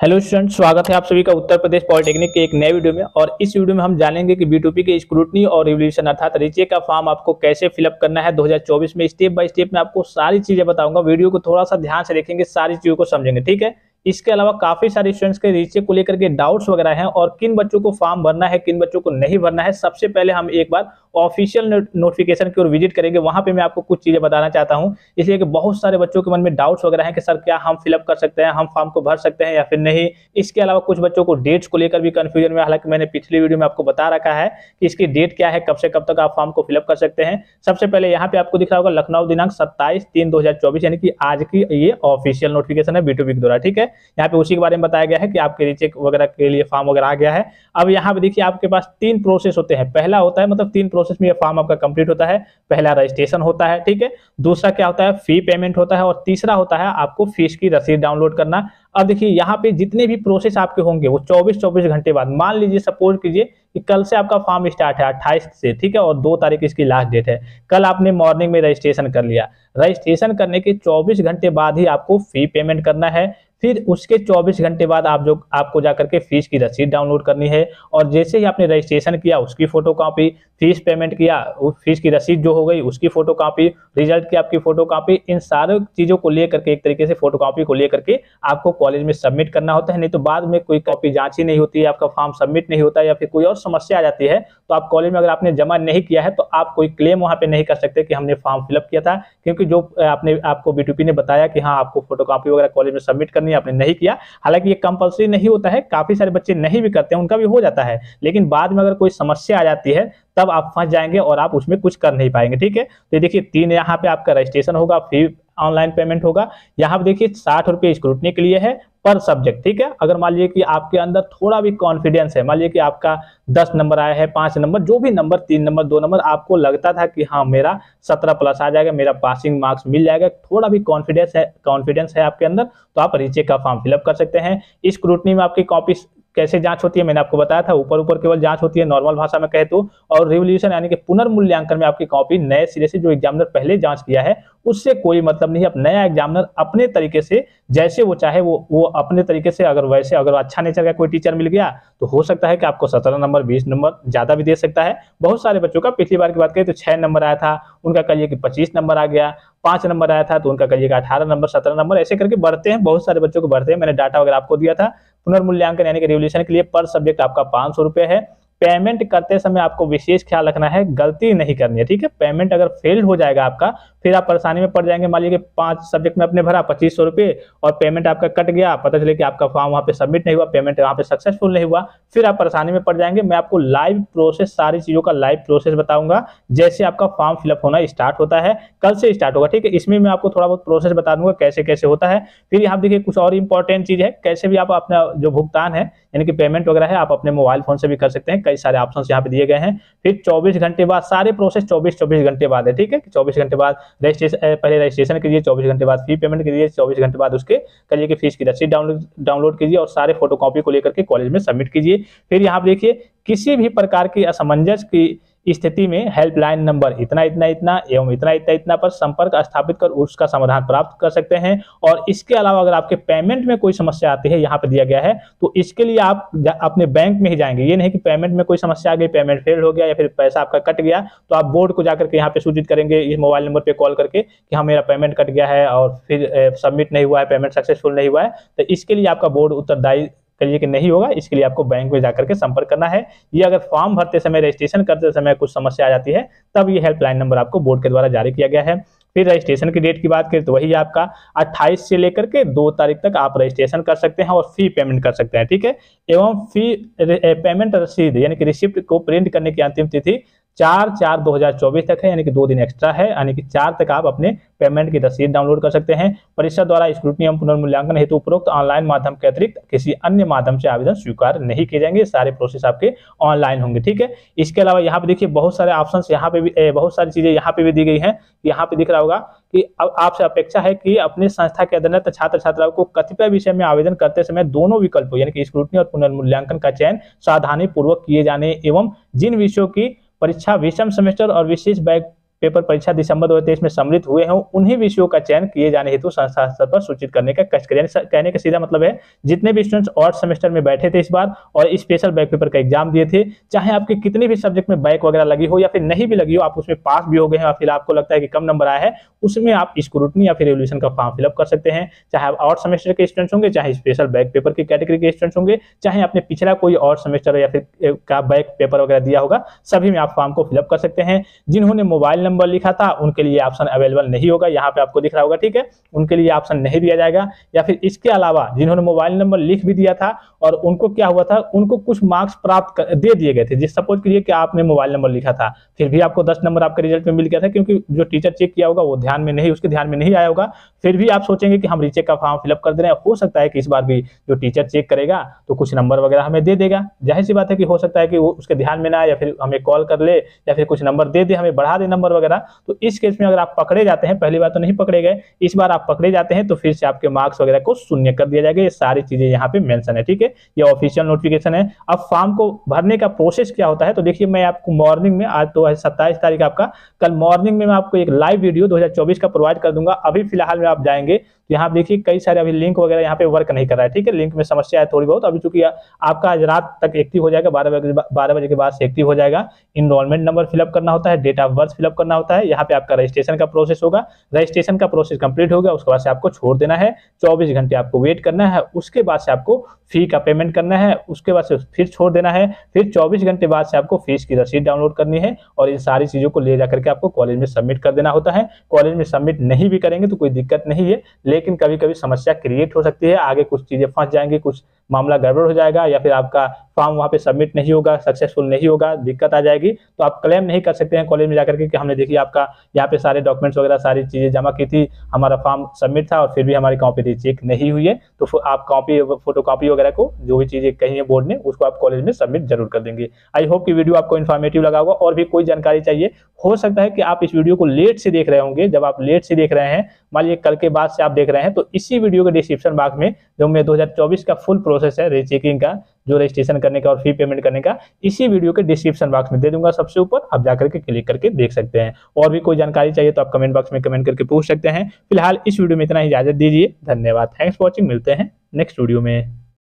Hello student, स्वागत है आप सभी का उत्तर प्रदेश पॉलिटेक्निक के एक नए वीडियो में। और इस वीडियो में हम जानेंगे कि B2P के स्क्रूटनी और रिवोल्यूशन अर्थात रीचे का फॉर्म आपको कैसे फिलअप करना है 2024 में। स्टेप बाय स्टेप मैं आपको सारी चीजें बताऊंगा। वीडियो को थोड़ा सा ध्यान से देखेंगे, सारी चीजों को समझेंगे, ठीक है। इसके अलावा काफी सारे स्टूडेंट्स के रीचे को लेकर के डाउट्स वगैरह हैं और किन बच्चों को फॉर्म भरना है, किन बच्चों को नहीं भरना है। सबसे पहले हम एक बार ऑफिशियल नोटिफिकेशन की ओर विजिट करेंगे, वहां पे मैं आपको कुछ चीजें बताना चाहता हूं। इसलिए कि बहुत सारे बच्चों के मन में डाउट्स वगैरह हैं कि सर क्या हम फिलअप कर सकते हैं, हम फॉर्म को भर सकते हैं या फिर नहीं। इसके अलावा कुछ बच्चों को डेट्स को लेकर भी कंफ्यूजन में, हालांकि मैंने पिछली वीडियो में आपको बता रखा है कि इसकी डेट क्या है, कब से कब तक आप फॉर्म को फिलअप कर सकते हैं। सबसे पहले यहाँ पे आपको दिख रहा होगा लखनऊ दिनांक 27/3/2024, यानी कि आज की ये ऑफिशियल नोटिफिकेशन है B2P के द्वारा, ठीक है। यहाँ पे उसी के बारे में बताया गया है कि आपके रीचेक वगैरह के लिए फॉर्म वगैरह आ गया है। अब यहाँ पे देखिए आपके पास 3 प्रोसेस होते हैं। पहला होता है, मतलब 3 प्रोसेस में ये फॉर्म आपका कंप्लीट होता है। पहला रजिस्ट्रेशन होता है, ठीक है। दूसरा क्या होता है, फी पेमेंट होता है। और तीसरा होता है आपको फीस की रसीद डाउनलोड करना। अब देखिए यहाँ पे जितने भी प्रोसेस आपके होंगे वो 24 घंटे बाद, मान लीजिए सपोज कीजिए कि कल से आपका फॉर्म स्टार्ट है 28 से, ठीक है, और 2 तारीख इसकी लास्ट डेट है। कल आपने मॉर्निंग में रजिस्ट्रेशन कर लिया। रजिस्ट्रेशन करने के 24 घंटे बाद ही आपको फी पेमेंट करना है। फिर उसके 24 घंटे बाद आपको जाकर के फीस की रसीद डाउनलोड करनी है। और जैसे ही आपने रजिस्ट्रेशन किया उसकी फोटो कॉपी, फीस पेमेंट किया, फीस की रसीद जो हो गई उसकी फोटो कॉपी, रिजल्ट की आपकी फोटो कॉपी, इन सारी चीजों को लेकर के एक तरीके से फोटो कॉपी को लेकर के आपको कॉलेज में सबमिट करना होता है। नहीं तो बाद में कोई कॉपी जांच ही नहीं होती है, आपका फॉर्म सबमिट नहीं होता या फिर कोई और समस्या आ जाती है, तो आप कॉलेज में अगर आपने जमा नहीं किया है तो आप कोई क्लेम वहां पे नहीं कर सकते कि हमने फॉर्म फिलअप किया था, क्योंकि जो आपको B2P ने बताया कि हाँ आपको फोटो कॉपी वगैरह कॉलेज में सबमिट करनी है, आपने नहीं किया। हालांकि ये कंपलसरी नहीं होता है, काफी सारे बच्चे नहीं भी करते हैं, उनका भी हो जाता है, लेकिन बाद में अगर कोई समस्या आ जाती है तब आप फंस जाएंगे और आप उसमें कुछ कर नहीं पाएंगे, ठीक है। तो देखिए 3 यहाँ पे आपका रजिस्ट्रेशन होगा, फी ऑनलाइन पेमेंट होगा। यहाँ पे देखिए 60 रुपये स्क्रूटनी के लिए है पर सब्जेक्ट, ठीक है। अगर मान लीजिए कि आपके अंदर थोड़ा भी कॉन्फिडेंस है, मान लीजिए कि आपका 10 नंबर आया है, 5 नंबर, जो भी नंबर, 3 नंबर, 2 नंबर, आपको लगता था कि हाँ मेरा 17 प्लस आ जाएगा, मेरा पासिंग मार्क्स मिल जाएगा, थोड़ा भी कॉन्फिडेंस है आपके अंदर, तो आप रीचेक का फॉर्म फिलअप कर सकते हैं। इस स्क्रूटनी में आपकी कॉपी कैसे जांच होती है मैंने आपको बताया था, ऊपर ऊपर केवल जांच होती है, नॉर्मल भाषा में कहे तो। और रिवोल्यूशन यानी कि पुनर्मूल्यांकन में आपकी कॉपी नए सिरे से जो एग्जामिनर पहले जांच किया है उससे कोई मतलब नहीं है। अब नया एग्जामिनर अपने तरीके से जैसे वो चाहे वो अपने तरीके से, अगर अच्छा नेचर का कोई टीचर मिल गया तो हो सकता है कि आपको 17 नंबर 20 नंबर ज्यादा भी दे सकता है। बहुत सारे बच्चों का पिछली बार की बात करें तो 6 नंबर आया था, उनका कहिए कि 25 नंबर आ गया। 5 नंबर आया था तो उनका कहिएगा 18 नंबर, 17 नंबर, ऐसे करके बढ़ते हैं। बहुत सारे बच्चों को बढ़ते हैं, मैंने डाटा वगैरह आपको दिया था। पुनर्मूल्यांकन यानी कि रिवोल्यूशन के लिए पर सब्जेक्ट आपका 500 रुपये है। पेमेंट करते समय आपको विशेष ख्याल रखना है, गलती नहीं करनी है, ठीक है। पेमेंट अगर फेल हो जाएगा आपका, फिर आप परेशानी में पड़ जाएंगे। मान लीजिए कि 5 सब्जेक्ट में आपने भरा 2500 रुपये और पेमेंट आपका कट गया, पता चले कि आपका फॉर्म वहां पे सबमिट नहीं हुआ, पेमेंट वहां पे सक्सेसफुल नहीं हुआ, फिर आप परेशानी में पड़ जाएंगे। मैं आपको लाइव प्रोसेस, सारी चीजों का लाइव प्रोसेस बताऊंगा जैसे आपका फॉर्म फिलअप होना स्टार्ट होता है। कल से स्टार्ट होगा, ठीक है। इसमें मैं आपको थोड़ा बहुत प्रोसेस बता दूंगा कैसे कैसे होता है। फिर यहाँ देखिए कुछ और इंपॉर्टेंट चीज है, कैसे भी आप अपना जो भुगतान है यानी कि पेमेंट वगैरह है आप अपने मोबाइल फोन से भी कर सकते हैं। कई सारे ऑप्शन यहाँ पे दिए गए हैं। फिर 24 घंटे बाद सारे प्रोसेस 24 घंटे बाद है, ठीक है। 24 घंटे बाद पहले रजिस्ट्रेशन कीजिए, 24 घंटे बाद फी पेमेंट कीजिए, 24 घंटे बाद उसके करिए कि फीस की रसीद डाउनलोड कीजिए और सारे फोटो कॉपी को लेकर के कॉलेज में सबमिट कीजिए। फिर यहाँ पे देखिए किसी भी प्रकार की असमंजस की स्थिति में हेल्पलाइन नंबर इतना इतना इतना एवं इतना इतना इतना पर संपर्क स्थापित कर उसका समाधान प्राप्त कर सकते हैं। और इसके अलावा अगर आपके पेमेंट में कोई समस्या आती है, यहाँ पे दिया गया है, तो इसके लिए आप अपने बैंक में ही जाएंगे। ये नहीं कि पेमेंट में कोई समस्या आ गई, पेमेंट फेल हो गया या फिर पैसा आपका कट गया तो आप बोर्ड को जाकर के यहाँ पे सूचित करेंगे इस मोबाइल नंबर पे कॉल करके कि हाँ मेरा पेमेंट कट गया है और फिर सबमिट नहीं हुआ है, पेमेंट सक्सेसफुल नहीं हुआ है। तो इसके लिए आपका बोर्ड उत्तरदायी करिए कि नहीं होगा, इसके लिए आपको बैंक में जाकर के संपर्क करना है। ये अगर फॉर्म भरते समय, रजिस्ट्रेशन करते समय कुछ समस्या आ जाती है तब ये हेल्पलाइन नंबर आपको बोर्ड के द्वारा जारी किया गया है। फिर रजिस्ट्रेशन की डेट की बात करें तो वही आपका 28 से लेकर के 2 तारीख तक आप रजिस्ट्रेशन कर सकते हैं और फी पेमेंट कर सकते हैं, ठीक है। एवं फी पेमेंट रसीद यानी कि रिसिप्ट को प्रिंट करने की अंतिम तिथि 4/4/2024 तक है, यानी कि 2 दिन एक्स्ट्रा है, यानी कि 4 तक आप अपने पेमेंट की रसीद डाउनलोड कर सकते हैं। परिषद द्वारा स्क्रूटनी एवं पुनर्मूल्यांकन हेतु उपरोक्त ऑनलाइन माध्यम के अतिरिक्त किसी अन्य माध्यम से आवेदन स्वीकार नहीं किए जाएंगे। सारे प्रोसेस आपके ऑनलाइन होंगे, ठीक है। इसके अलावा यहाँ पे देखिए बहुत सारे ऑप्शंस यहाँ पे भी, बहुत सारी चीजें यहाँ पे भी दी गई हैं। यहाँ पे दिख रहा होगा कि अब आपसे अपेक्षा है कि अपनी संस्था के अधीनस्थ छात्र छात्राओं को कतिपय विषय में आवेदन करते समय दोनों विकल्पों यानी कि स्क्रूटनी और पुनर्मूल्यांकन का चयन सावधानी पूर्वक किए जाने एवं जिन विषयों की परीक्षा विषम सेमेस्टर और विशेष बैक पेपर परीक्षा दिसंबर 2023 में सम्मिलित हुए हों उन्हीं विषयों का चयन किए जाने हेतु संस्था स्तर पर सूचित करने का कष्ट करें। कहने का सीधा मतलब है जितने भी स्टूडेंट्स और सेमेस्टर में बैठे थे इस बार और स्पेशल बैक पेपर का एग्जाम दिए थे, चाहे आपके कितने भी सब्जेक्ट में बैक वगैरह लगी हो या फिर नहीं भी लगी हो, आप उसमें पास भी हो गए हैं और फिर आपको लगता है कि कम नंबर आया है, उसमें आप स्क्रूटनी या फिर रिवोल्यूशन का फॉर्म फिलअप कर सकते हैं। चाहे आप और सेमेस्टर के स्टूडेंट्स होंगे, चाहे स्पेशल बैक पेपर की कैटेगरी के स्टूडेंट्स होंगे, चाहे आपने पिछला कोई और सेमेस्टर या फिर का बैक पेपर वगैरह दिया होगा, सभी में आप फॉर्म को फिलअप कर सकते हैं। जिन्होंने मोबाइल नंबर लिखा था उनके लिए ऑप्शन अवेलेबल नहीं होगा, यहाँ पे आपको दिख रहा होगा, ठीक है, उनके लिए ऑप्शन नहीं दिया जाएगा। या फिर इसके अलावा जिन्होंने मोबाइल नंबर लिख भी दिया था और उनको क्या हुआ था, उनको कुछ मार्क्स प्राप्त दे दिए गए थे, जिस सपोज करिए कि आपने मोबाइल नंबर लिखा था फिर भी आपको 10 नंबर आपके रिजल्ट में मिल गया था, क्योंकि जो टीचर चेक किया होगा वो ध्यान में नहीं, उसके ध्यान में नहीं आया होगा, फिर भी आप सोचेंगे कि हम रीचेक का फॉर्म फिलअप कर दे रहे हैं, हो सकता है कि इस बार भी जो टीचर चेक करेगा तो कुछ नंबर वगैरह हमें दे देगा। जाहिर सी बात है कि हो सकता है कि वो उसके ध्यान में ना आए या फिर हमें कॉल कर ले या फिर कुछ नंबर दे दे, हमें बढ़ा दे नंबर वगैरह। तो इस केस में अगर आप पकड़े जाते हैं, पहली बार तो नहीं पकड़े गए, इस बार आप पकड़े जाते हैं तो फिर से आपके मार्क्स वगैरह को शून्य कर दिया जाएगा। ये सारी चीजें यहाँ पे मेंशन है, ठीक है, ये ऑफिशियल नोटिफिकेशन है। अब फॉर्म को भरने का प्रोसेस क्या होता है, तो देखिए मैं आपको मॉर्निंग में, आज तो 27 तारीख आपका, कल मॉर्निंग में मैं आपको एक लाइव वीडियो 2024 का प्रोवाइड कर दूंगा। अभी फिलहाल में आप जाएंगे तो यहाँ देखिए कई सारे अभी लिंक वगैरह यहाँ पे वर्क नहीं कर रहा है, ठीक है, लिंक में समस्या है थोड़ी बहुत। अभी चूंकि आपका आज रात तक एक्टिव हो जाएगा, 12 बजे के बाद से एक्टिव हो जाएगा। इनरोलमेंट नंबर फिलअप करना होता है, डेट ऑफ बर्थ फिलअप करना होता है, यहाँ पे आपका रजिस्ट्रेशन का प्रोसेस होगा, रजिस्ट्रेशन का प्रोसेस कंप्लीट होगा, उसके बाद से आपको छोड़ देना है, 24 घंटे आपको वेट करना है, उसके बाद से आपको फी का पेमेंट करना है, उसके बाद से फिर छोड़ देना है, फिर 24 घंटे बाद से आपको फीस की रसीद डाउनलोड करनी है और इन सारी चीजों को ले जाकर के आपको कॉलेज में सबमिट कर देना होता है। कॉलेज में सबमिट नहीं भी करेंगे तो कोई दिक्कत नहीं है, लेकिन कभी कभी समस्या क्रिएट हो सकती है, आगे कुछ चीजें फंस जाएंगी, कुछ मामला गड़बड़ हो जाएगा या फिर आपका फॉर्म वहां पे सबमिट नहीं होगा, सक्सेसफुल नहीं होगा, दिक्कत आ जाएगी, तो आप क्लेम नहीं कर सकते हैं कॉलेज में जाकर के कि हमने देखिए आपका यहाँ पे सारे डॉक्यूमेंट्स वगैरह सारी चीजें जमा की थी, हमारा फॉर्म सबमिट था और फिर भी हमारी कॉपी रीचेक नहीं हुई है, तो आप कॉपी फोटो कॉपी वगैरह को जो भी चीजें कही है बोर्ड ने उसको आप कॉलेज में सबमिट जरूर कर देंगे। आई होप कि वीडियो आपको इन्फॉर्मेटिव लगा होगा। और भी कोई जानकारी चाहिए, हो सकता है कि आप इस वीडियो को लेट से देख रहे होंगे, जब आप लेट से देख रहे हैं, मान लीजिए कल के बाद से आप देख रहे हैं, तो इसी वीडियो के डिस्क्रिप्शन बॉक्स में जो मैं 2024 का फुल प्रोसेस है रीचेकिंग का, जो रजिस्ट्रेशन करने का और फी पेमेंट करने का, इसी वीडियो के डिस्क्रिप्शन बॉक्स में दे दूंगा सबसे ऊपर, आप जाकर के क्लिक करके देख सकते हैं। और भी कोई जानकारी चाहिए तो आप कमेंट बॉक्स में कमेंट करके पूछ सकते हैं। फिलहाल इस वीडियो में इतना ही, इजाजत दीजिए, धन्यवाद, थैंक्स फॉर वॉचिंग, मिलते हैं नेक्स्ट वीडियो में।